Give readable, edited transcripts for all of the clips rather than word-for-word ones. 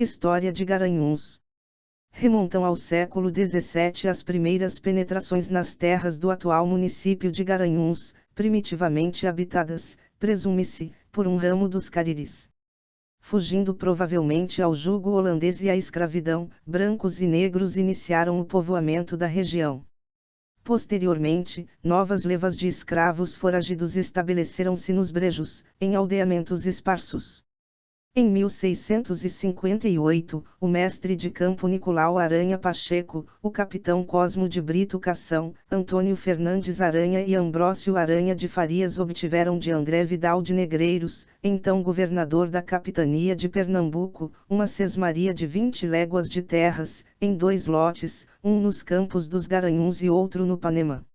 História de Garanhuns. Remontam ao século XVII as primeiras penetrações nas terras do atual município de Garanhuns, primitivamente habitadas, presume-se, por um ramo dos Cariris. Fugindo provavelmente ao jugo holandês e à escravidão, brancos e negros iniciaram o povoamento da região. Posteriormente, novas levas de escravos foragidos estabeleceram-se nos brejos, em aldeamentos esparsos. Em 1658, o mestre de campo Nicolau Aranha Pacheco, o capitão Cosmo de Brito Cação, Antônio Fernandes Aranha e Ambrósio Aranha de Farias obtiveram de André Vidal de Negreiros, então governador da capitania de Pernambuco, uma sesmaria de 20 léguas de terras, em 2 lotes, um nos campos dos Garanhuns e outro no Panema.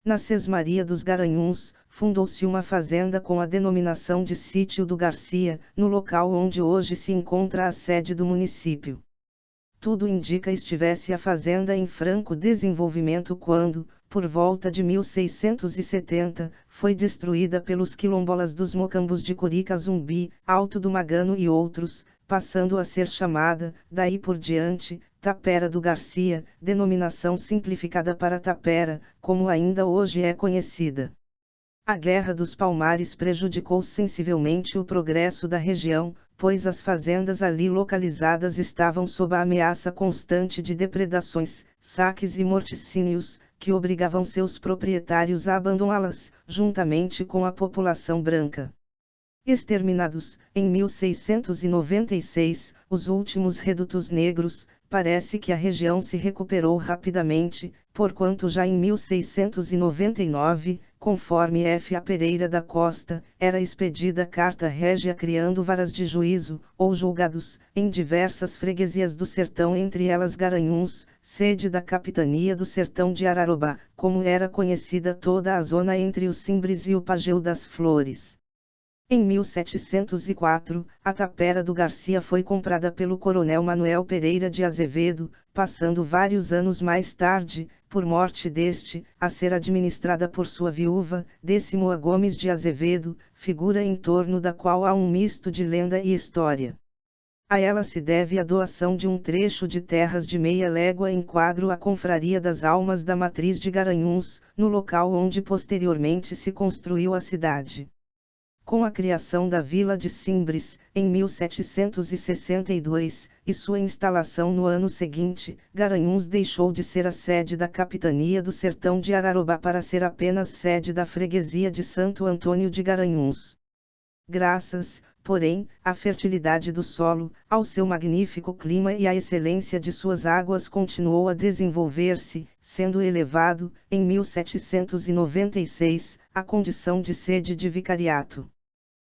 Na sesmaria dos Garanhuns, fundou-se uma fazenda com a denominação de Sítio do Garcia, no local onde hoje se encontra a sede do município. Tudo indica estivesse a fazenda em franco desenvolvimento quando, por volta de 1670, foi destruída pelos quilombolas dos Mocambos de Corica Zumbi, Alto do Magano e outros, passando a ser chamada, daí por diante, Tapera do Garcia, denominação simplificada para Tapera, como ainda hoje é conhecida. A Guerra dos Palmares prejudicou sensivelmente o progresso da região, pois as fazendas ali localizadas estavam sob a ameaça constante de depredações, saques e morticínios, que obrigavam seus proprietários a abandoná-las, juntamente com a população branca. Exterminados, em 1696, os últimos redutos negros, parece que a região se recuperou rapidamente, porquanto já em 1699, conforme F. A. Pereira da Costa, era expedida carta régia criando varas de juízo, ou julgados, em diversas freguesias do sertão, entre elas Garanhuns, sede da capitania do sertão de Ararobá, como era conhecida toda a zona entre o Simbres e o Pageu das Flores. Em 1704, a Tapera do Garcia foi comprada pelo coronel Manuel Pereira de Azevedo, passando vários anos mais tarde, por morte deste, a ser administrada por sua viúva, Décimo A. Gomes de Azevedo, figura em torno da qual há um misto de lenda e história. A ela se deve a doação de um trecho de terras de meia légua em quadro à Confraria das Almas da Matriz de Garanhuns, no local onde posteriormente se construiu a cidade. Com a criação da Vila de Simbres, em 1762, e sua instalação no ano seguinte, Garanhuns deixou de ser a sede da capitania do sertão de Ararobá para ser apenas sede da freguesia de Santo Antônio de Garanhuns. Graças, porém, à fertilidade do solo, ao seu magnífico clima e à excelência de suas águas continuou a desenvolver-se, sendo elevado, em 1796, à condição de sede de vicariato.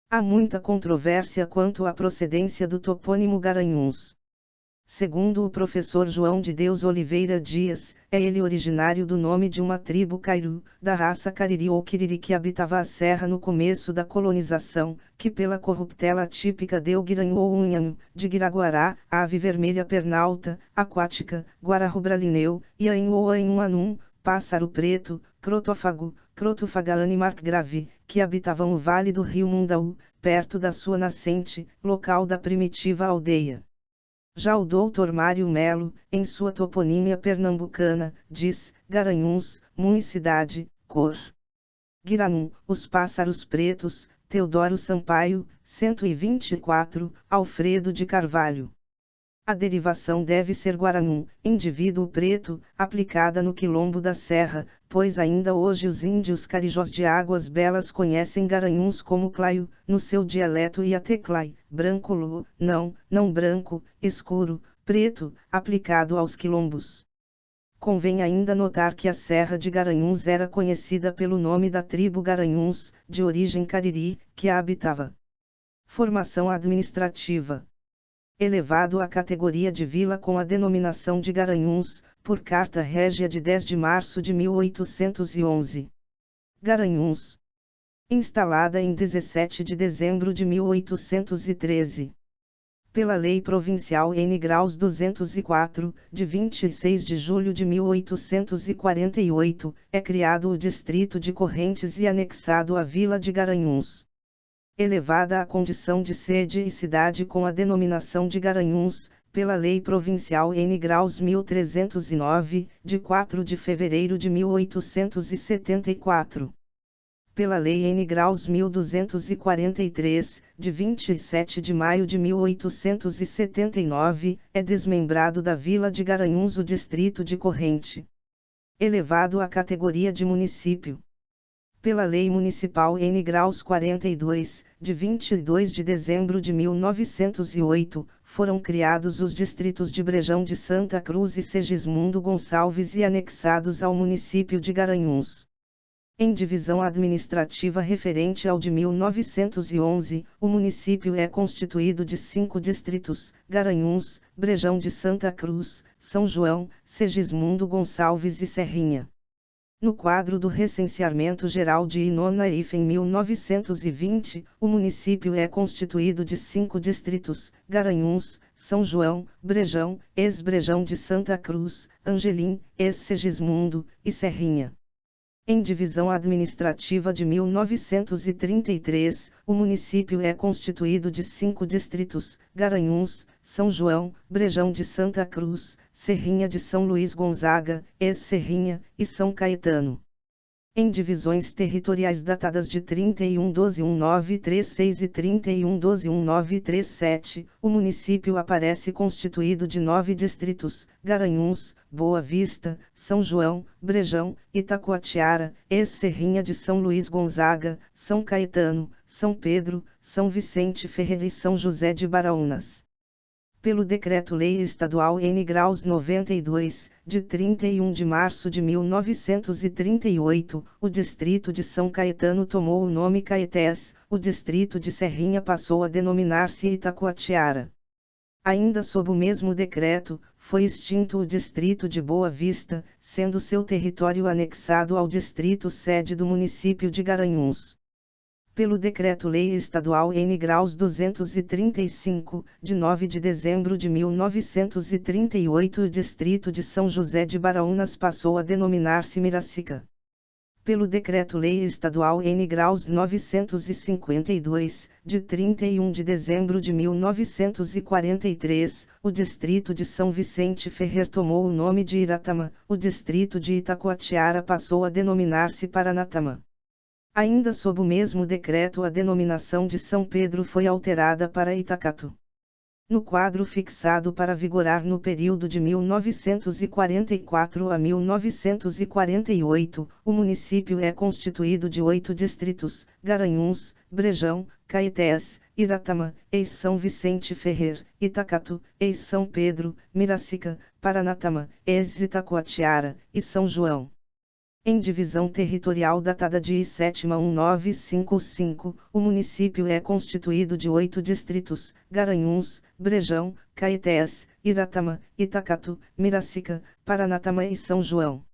Há muita controvérsia quanto à procedência do topônimo Garanhuns. Segundo o professor João de Deus Oliveira Dias, é ele originário do nome de uma tribo cairu, da raça Cariri ou Quiriri que habitava a serra no começo da colonização, que pela corruptela típica deu Guiranhu ou Unhanhu, de Guiraguará, ave vermelha pernalta, aquática, guararrubralineu, Iainhu ou Ainhuanum, pássaro preto, crotófago, Crotofagaane markgrave, que habitavam o vale do rio Mundaú, perto da sua nascente, local da primitiva aldeia. Já o Dr. Mário Melo, em sua toponímia pernambucana, diz, Garanhuns, municidade, cor. Guiranum, os pássaros pretos, Teodoro Sampaio, 124, Alfredo de Carvalho. A derivação deve ser Guaranum, indivíduo preto, aplicada no quilombo da serra, pois ainda hoje os índios carijós de Águas Belas conhecem Garanhuns como claio, no seu dialeto e até clai, branco lu, não branco, escuro, preto, aplicado aos quilombos. Convém ainda notar que a Serra de Garanhuns era conhecida pelo nome da tribo Garanhuns, de origem cariri, que a habitava. Formação administrativa. Elevado à categoria de vila com a denominação de Garanhuns, por carta régia de 10 de março de 1811. Garanhuns. Instalada em 17 de dezembro de 1813. Pela Lei Provincial N. Graus 204, de 26 de julho de 1848, é criado o Distrito de Correntes e anexado à Vila de Garanhuns. elevada à condição de sede e cidade com a denominação de Garanhuns, pela Lei Provincial N. Graus 1309, de 4 de fevereiro de 1874. Pela Lei N. Graus 1243, de 27 de maio de 1879, é desmembrado da Vila de Garanhuns o distrito de Corrente, elevado à categoria de município. Pela Lei Municipal N. Graus 42, de 22 de dezembro de 1908, foram criados os distritos de Brejão de Santa Cruz e Segismundo Gonçalves e anexados ao município de Garanhuns. Em divisão administrativa referente ao de 1911, o município é constituído de 5 distritos: Garanhuns, Brejão de Santa Cruz, São João, Segismundo Gonçalves e Serrinha. No quadro do Recenseamento Geral de INONAIF em 1920, o município é constituído de 5 distritos: Garanhuns, São João, Brejão, ex-Brejão de Santa Cruz, Angelim, ex-Segismundo, e Serrinha. Em divisão administrativa de 1933, o município é constituído de 5 distritos: Garanhuns, São João, Brejão de Santa Cruz, Serrinha de São Luís Gonzaga, ex-Serrinha, e São Caetano. Em divisões territoriais datadas de 31/12/1936 e 31/12/1937, o município aparece constituído de 9 distritos: Garanhuns, Boa Vista, São João, Brejão, Itacoatiara, ex-Serrinha de São Luís Gonzaga, São Caetano, São Pedro, São Vicente Ferreira e São José de Baraunas. Pelo Decreto-Lei Estadual N. Graus 92, de 31 de março de 1938, o distrito de São Caetano tomou o nome Caetés, o distrito de Serrinha passou a denominar-se Itacoatiara. Ainda sob o mesmo decreto, foi extinto o distrito de Boa Vista, sendo seu território anexado ao distrito sede do município de Garanhuns. Pelo Decreto-Lei Estadual N. Graus 235, de 9 de dezembro de 1938, o distrito de São José de Baraunas passou a denominar-se Miracica. Pelo Decreto-Lei Estadual N. Graus 952, de 31 de dezembro de 1943, o distrito de São Vicente Ferrer tomou o nome de Iratama, o distrito de Itacoatiara passou a denominar-se Paranatama. Ainda sob o mesmo decreto, a denominação de São Pedro foi alterada para Itacatu. No quadro fixado para vigorar no período de 1944 a 1948, o município é constituído de 8 distritos: Garanhuns, Brejão, Caetés, Iratama, ex-São Vicente Ferrer, Itacatu, ex-São Pedro, Miracica, Paranatama, ex-Itacoatiara, e São João. Em divisão territorial datada de I7/1955, o município é constituído de 8 distritos: Garanhuns, Brejão, Caetés, Iratama, Itacatu, Miracica, Paranatama e São João.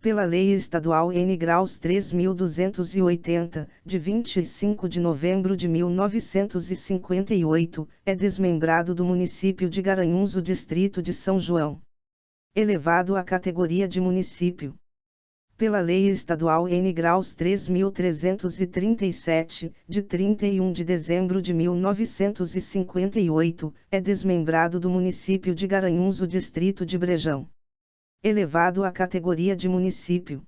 Pela Lei Estadual N. Graus 3280, de 25 de novembro de 1958, é desmembrado do município de Garanhuns o distrito de São João, elevado à categoria de município. Pela Lei Estadual N. Graus 3337, de 31 de dezembro de 1958, é desmembrado do município de Garanhuns o distrito de Brejão, elevado à categoria de município.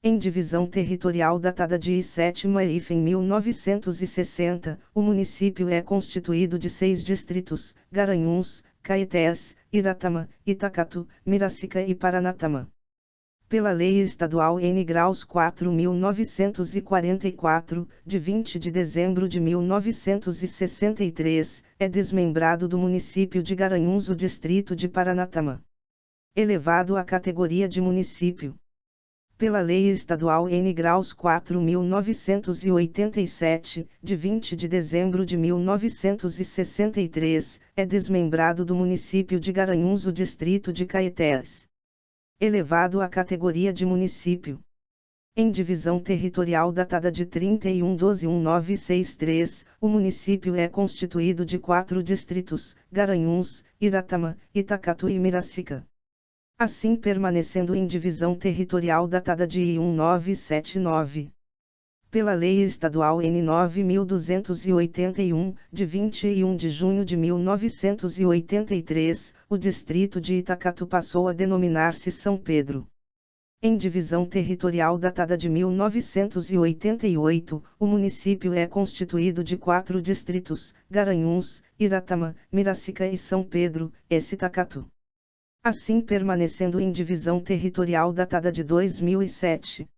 Em divisão territorial datada de I7/IF em 1960, o município é constituído de 6 distritos: Garanhuns, Caetés, Iratama, Itacatu, Miracica e Paranatama. Pela Lei Estadual N. Graus 4944, de 20 de dezembro de 1963, é desmembrado do município de Garanhuns o distrito de Paranatama, elevado à categoria de município. Pela Lei Estadual N. Graus 4987, de 20 de dezembro de 1963, é desmembrado do município de Garanhuns o distrito de Caetés, elevado à categoria de município. Em divisão territorial datada de 31/12/1963, o município é constituído de 4 distritos: Garanhuns, Iratama, Itacatu e Miracica. Assim permanecendo em divisão territorial datada de I1979. Pela Lei Estadual N. 9.281, de 21 de junho de 1983, o distrito de Itacatu passou a denominar-se São Pedro. Em divisão territorial datada de 1988, o município é constituído de 4 distritos: Garanhuns, Iratama, Miracica e São Pedro, Itacatu. Assim permanecendo em divisão territorial datada de 2007.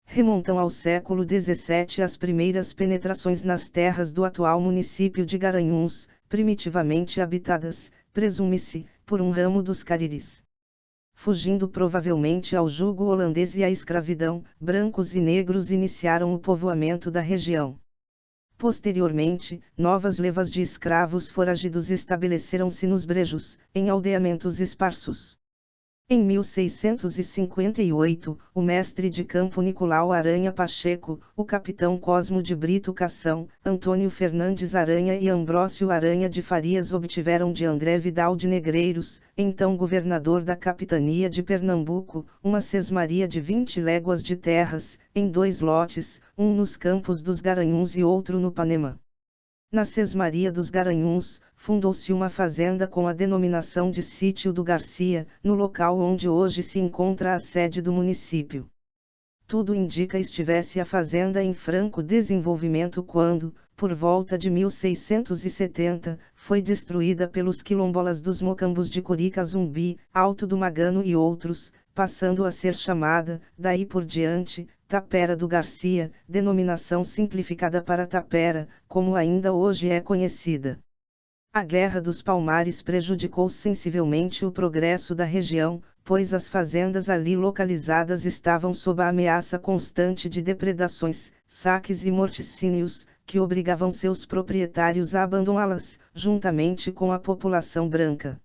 Remontam ao século XVII as primeiras penetrações nas terras do atual município de Garanhuns, primitivamente habitadas, presume-se, por um ramo dos Cariris. Fugindo provavelmente ao jugo holandês e à escravidão, brancos e negros iniciaram o povoamento da região. Posteriormente, novas levas de escravos foragidos estabeleceram-se nos brejos, em aldeamentos esparsos. Em 1658, o mestre de campo Nicolau Aranha Pacheco, o capitão Cosmo de Brito Cação, Antônio Fernandes Aranha e Ambrósio Aranha de Farias obtiveram de André Vidal de Negreiros, então governador da capitania de Pernambuco, uma sesmaria de 20 léguas de terras, em 2 lotes, um nos campos dos Garanhuns e outro no Panema. Na sesmaria dos Garanhuns, fundou-se uma fazenda com a denominação de Sítio do Garcia, no local onde hoje se encontra a sede do município. Tudo indica estivesse a fazenda em franco desenvolvimento quando, por volta de 1670, foi destruída pelos quilombolas dos Mocambos de Curica Zumbi, Alto do Magano e outros, passando a ser chamada, daí por diante, Tapera do Garcia, denominação simplificada para Tapera, como ainda hoje é conhecida. A Guerra dos Palmares prejudicou sensivelmente o progresso da região, pois as fazendas ali localizadas estavam sob a ameaça constante de depredações, saques e morticínios, que obrigavam seus proprietários a abandoná-las, juntamente com a população branca.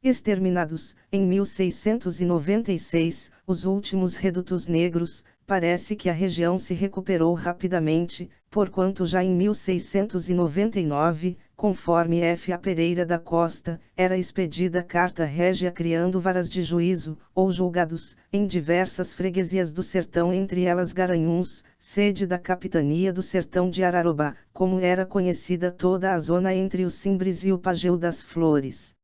Exterminados, em 1696, os últimos redutos negros, parece que a região se recuperou rapidamente, porquanto já em 1699, conforme F. A. Pereira da Costa, era expedida carta régia criando varas de juízo, ou julgados, em diversas freguesias do sertão, entre elas Garanhuns, sede da capitania do sertão de Ararobá, como era conhecida toda a zona entre o Simbres e o Pageu das Flores.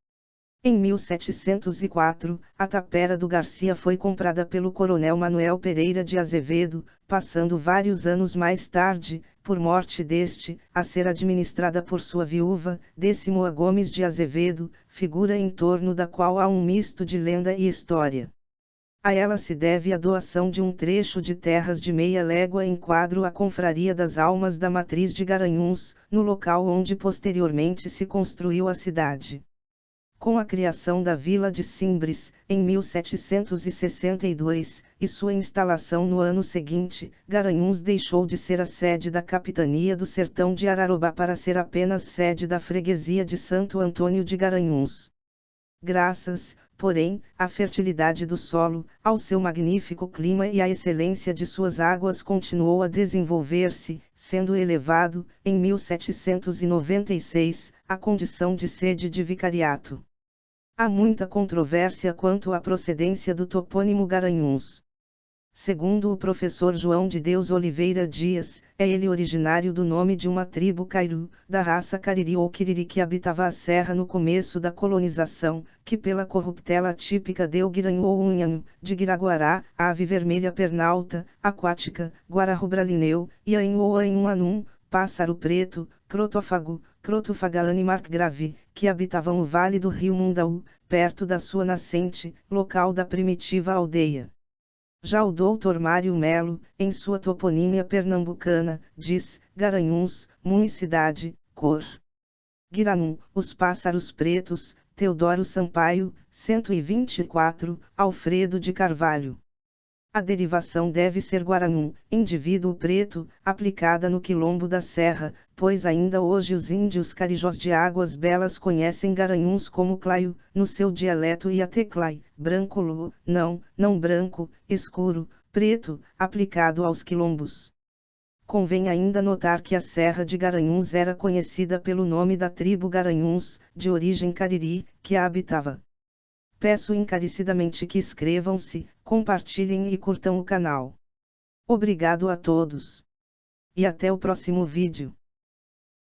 Em 1704, a Tapera do Garcia foi comprada pelo coronel Manuel Pereira de Azevedo, passando vários anos mais tarde, por morte deste, a ser administrada por sua viúva, Décimo Gomes de Azevedo, figura em torno da qual há um misto de lenda e história. A ela se deve a doação de um trecho de terras de meia légua em quadro à Confraria das Almas da Matriz de Garanhuns, no local onde posteriormente se construiu a cidade. Com a criação da Vila de Simbres, em 1762, e sua instalação no ano seguinte, Garanhuns deixou de ser a sede da capitania do sertão de Ararobá para ser apenas sede da freguesia de Santo Antônio de Garanhuns. Graças, porém, à fertilidade do solo, ao seu magnífico clima e à excelência de suas águas continuou a desenvolver-se, sendo elevado, em 1796, à condição de sede de vicariato. Há muita controvérsia quanto à procedência do topônimo Garanhuns. Segundo o professor João de Deus Oliveira Dias, é ele originário do nome de uma tribo cairu, da raça Cariri ou Quiriri que habitava a serra no começo da colonização, que pela corruptela típica deu Guiranhu ou Unhanhu, de Guiraguará, ave vermelha pernalta, aquática, guararrubralineu, e Anhu ou Anhuanum, pássaro preto, crotófago, Crotofagaane markgrave, que habitavam o vale do rio Mundaú, perto da sua nascente, local da primitiva aldeia. Já o Dr. Mário Melo, em sua toponímia pernambucana, diz, Garanhuns, municidade, cor. Guiranum, os pássaros pretos, Teodoro Sampaio, 124, Alfredo de Carvalho. A derivação deve ser Guaranum, indivíduo preto, aplicada no quilombo da Serra, pois ainda hoje os índios carijós de Águas Belas conhecem Garanhuns como claio, no seu dialeto e até clai, branco não branco, escuro, preto, aplicado aos quilombos. Convém ainda notar que a Serra de Garanhuns era conhecida pelo nome da tribo Garanhuns, de origem cariri, que a habitava. Peço encarecidamente que inscrevam-se, compartilhem e curtam o canal. Obrigado a todos. E até o próximo vídeo.